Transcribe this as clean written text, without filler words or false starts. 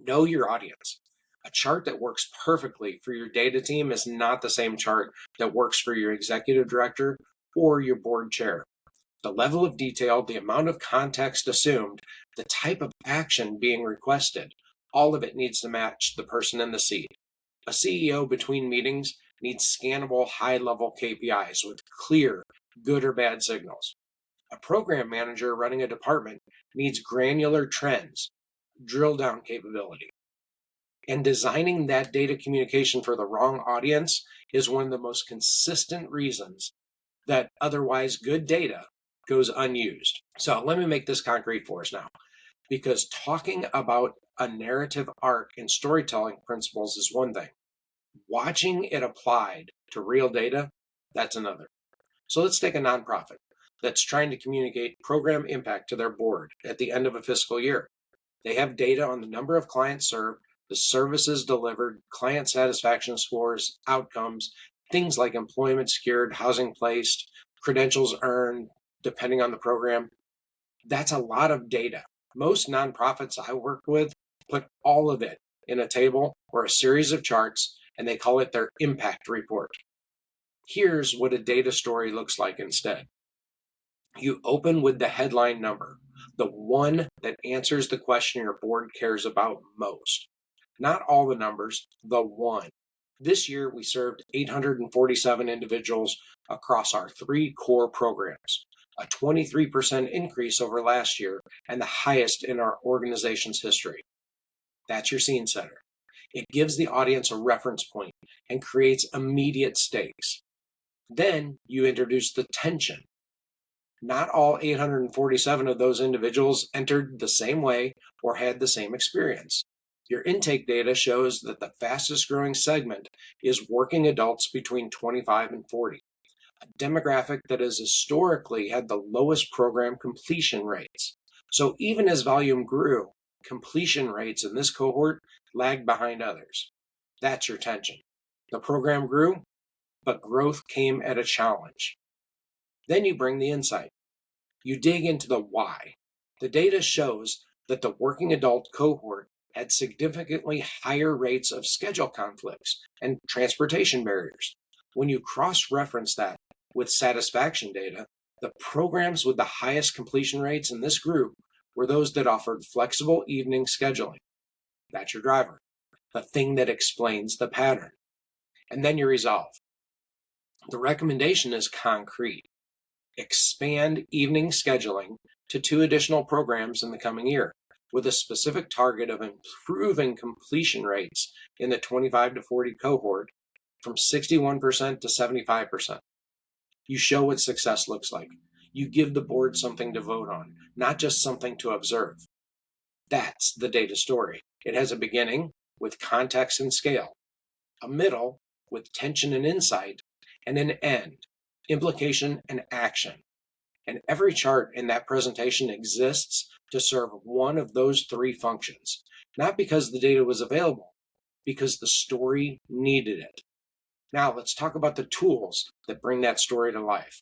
Know your audience. A chart that works perfectly for your data team is not the same chart that works for your executive director or your board chair. The level of detail, the amount of context assumed, the type of action being requested, all of it needs to match the person in the seat. A CEO between meetings needs scannable high-level KPIs with clear good or bad signals. A program manager running a department needs granular trends, drill down capability. And designing that data communication for the wrong audience is one of the most consistent reasons that otherwise good data goes unused. So let me make this concrete for us now, because talking about a narrative arc and storytelling principles is one thing. Watching it applied to real data, that's another. So let's take a nonprofit that's trying to communicate program impact to their board at the end of a fiscal year. They have data on the number of clients served, the services delivered, client satisfaction scores, outcomes, things like employment secured, housing placed, credentials earned, depending on the program. That's a lot of data. Most nonprofits I work with put all of it in a table or a series of charts, and they call it their impact report. Here's what a data story looks like instead. You open with the headline number, the one that answers the question your board cares about most. Not all the numbers, the one. This year, we served 847 individuals across our 3 core programs, a 23% increase over last year and the highest in our organization's history. That's your scene setter. It gives the audience a reference point and creates immediate stakes. Then you introduce the tension. Not all 847 of those individuals entered the same way or had the same experience. Your intake data shows that the fastest growing segment is working adults between 25 and 40, a demographic that has historically had the lowest program completion rates. So even as volume grew, completion rates in this cohort lagged behind others. That's your tension. The program grew, but growth came at a challenge. Then you bring the insight. You dig into the why. The data shows that the working adult cohort had significantly higher rates of schedule conflicts and transportation barriers. When you cross-reference that with satisfaction data, the programs with the highest completion rates in this group were those that offered flexible evening scheduling. That's your driver, the thing that explains the pattern. And then you resolve. The recommendation is concrete. Expand evening scheduling to 2 additional programs in the coming year, with a specific target of improving completion rates in the 25 to 40 cohort from 61% to 75%. You show what success looks like. You give the board something to vote on, not just something to observe. That's the data story. It has a beginning with context and scale, a middle with tension and insight, and an end, implication and action. And every chart in that presentation exists to serve one of those 3 functions, not because the data was available, because the story needed it. Now let's talk about the tools that bring that story to life.